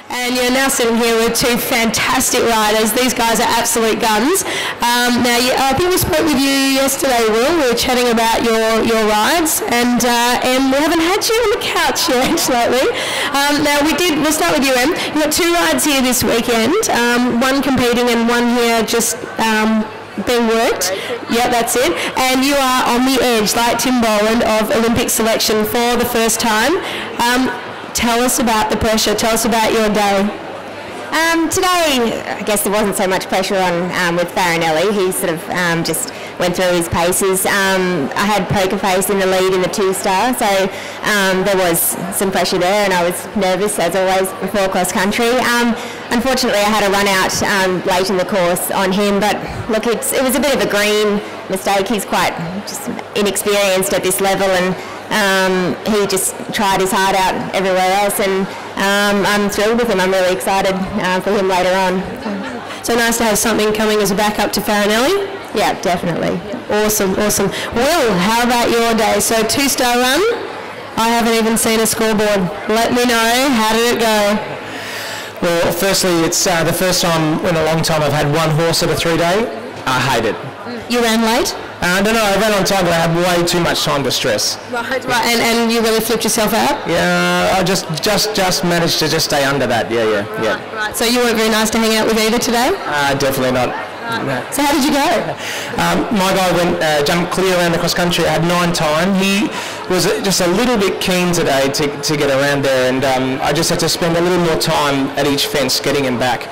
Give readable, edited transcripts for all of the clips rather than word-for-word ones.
And you're now sitting here with two fantastic riders. These guys are absolute guns. I think we spoke with you yesterday, Will. We were chatting about your rides, and we haven't had you on the couch yet lately. We'll start with you, Em. You've got two rides here this weekend, one competing and one here just being worked. Yeah, that's it. And you are on the edge, like Tim Boland, of Olympic selection for the first time. Tell us about the pressure. Tell us about your day. Today, I guess there wasn't so much pressure on with Farinelli. He sort of just went through his paces. I had Poker Face in the lead in the 2-star, so there was some pressure there, and I was nervous as always before cross country. Unfortunately, I had a run out late in the course on him, but look, it was a bit of a green mistake. He's quite just inexperienced at this level, and he just tried his heart out everywhere else, and I'm thrilled with him. I'm really excited for him later on. So nice to have something coming as a backup to Farinelli? Yeah, definitely. Awesome. Will, how about your day? So 2-star run? I haven't even seen a scoreboard. Let me know, how did it go? Well, firstly, it's the first time in a long time I've had one horse at a 3-day. I hate it. You ran late? No, I ran on time, but I had way too much time to stress. Right. And you really flipped yourself out? Yeah, I just managed to just stay under that. Yeah. Right. So you weren't very nice to hang out with either today? Definitely not. So how did you go? My guy jumped clear around the cross country. I had 9 time. He was just a little bit keen today to get around there, and I just had to spend a little more time at each fence getting him back.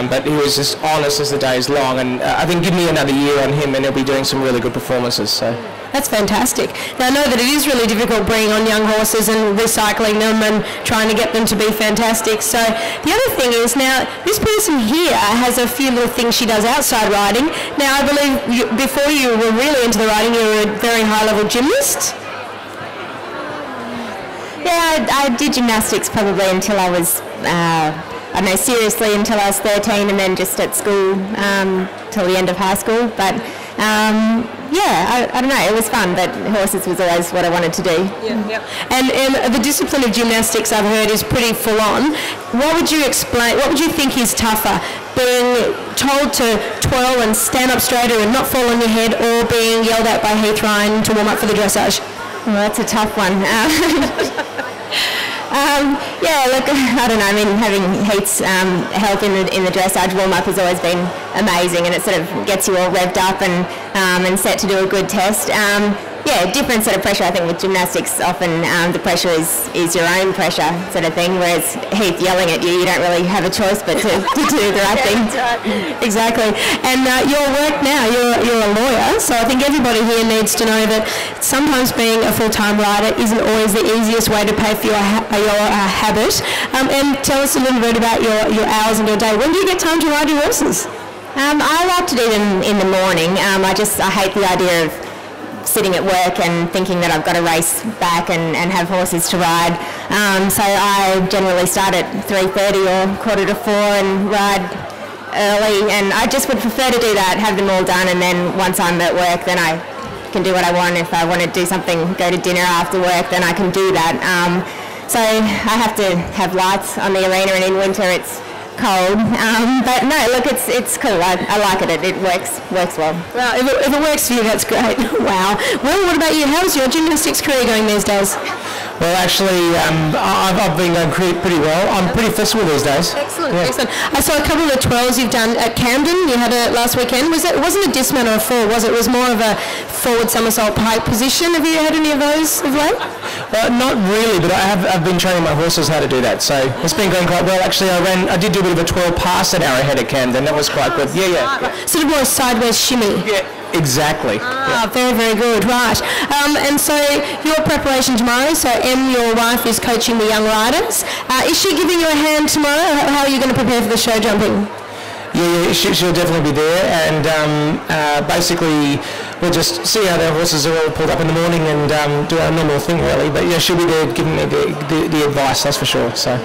But he was as honest as the day's long, and I think give me another year on him and he'll be doing some really good performances. So. That's fantastic. Now I know that it is really difficult bringing on young horses and recycling them and trying to get them to be fantastic. So the other thing is, now this person here has a few little things she does outside riding. Now I believe before you were really into the riding, you were a very high level gymnast. Yeah, I did gymnastics probably until I was, seriously until I was 13, and then just at school till the end of high school. But I don't know, it was fun, but horses was always what I wanted to do. Yeah. And the discipline of gymnastics, I've heard, is pretty full on. What would you think is tougher? Being told to twirl and stand up straighter and not fall on your head, or being yelled at by Heath Ryan to warm up for the dressage? Well, that's a tough one. Look, I don't know. I mean, having Heath's help in the dressage warm-up has always been amazing, and it sort of gets you all revved up and set to do a good test. Different sort of pressure. I think with gymnastics, often the pressure is your own pressure sort of thing, whereas Heath yelling at you don't really have a choice but to do the right thing. Right. Exactly. And your work now, you're a lawyer, so I think everybody here needs to know that sometimes being a full-time rider isn't always the easiest way to pay for your habit. And tell us a little bit about your hours in your day. When do you get time to ride your horses? I like to do them in the morning. I hate the idea of sitting at work and thinking that I've got to race back and have horses to ride. So I generally start at 3:30 or 3:45 and ride early, and I just would prefer to do that, have them all done, and then once I'm at work, then I can do what I want. If I want to do something, go to dinner after work, then I can do that. So I have to have lights on the arena, and in winter it's cold, but no, look, it's cool. I like it. It works well. Well, if it works for you, that's great. Wow. Well, what about you? How's your gymnastics career going these days? Well, actually, I've been going pretty well. I'm pretty flexible these days. Excellent. I saw a couple of the twirls you've done at Camden. You had it last weekend. It wasn't a dismount or a fall, was it? It was more of a forward somersault pike position. Have you had any of those of late? Not really, but I've been training my horses how to do that, so it's been going quite well. Actually, I did do a bit of a twirl past at Arrowhead at Camden. That was quite good. Yeah. Sort of more a sideways shimmy. Yeah. Exactly. Very, very good. Right. And so your preparation tomorrow, so Em, your wife, is coaching the young riders. Is she giving you a hand tomorrow? How are you going to prepare for the show jumping? Yeah, she'll definitely be there, and basically we'll just see how their horses are all pulled up in the morning and do our normal thing really. But yeah, she'll be there giving me the advice, that's for sure. So.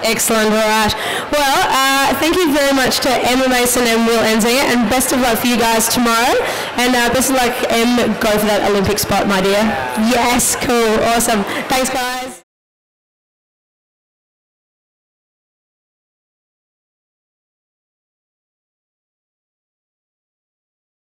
Excellent, all right. Well, thank you very much to Emma Mason and Will Enzinger, and best of luck for you guys tomorrow. And best of luck, Em, go for that Olympic spot, my dear. Yes, cool, awesome. Thanks, guys.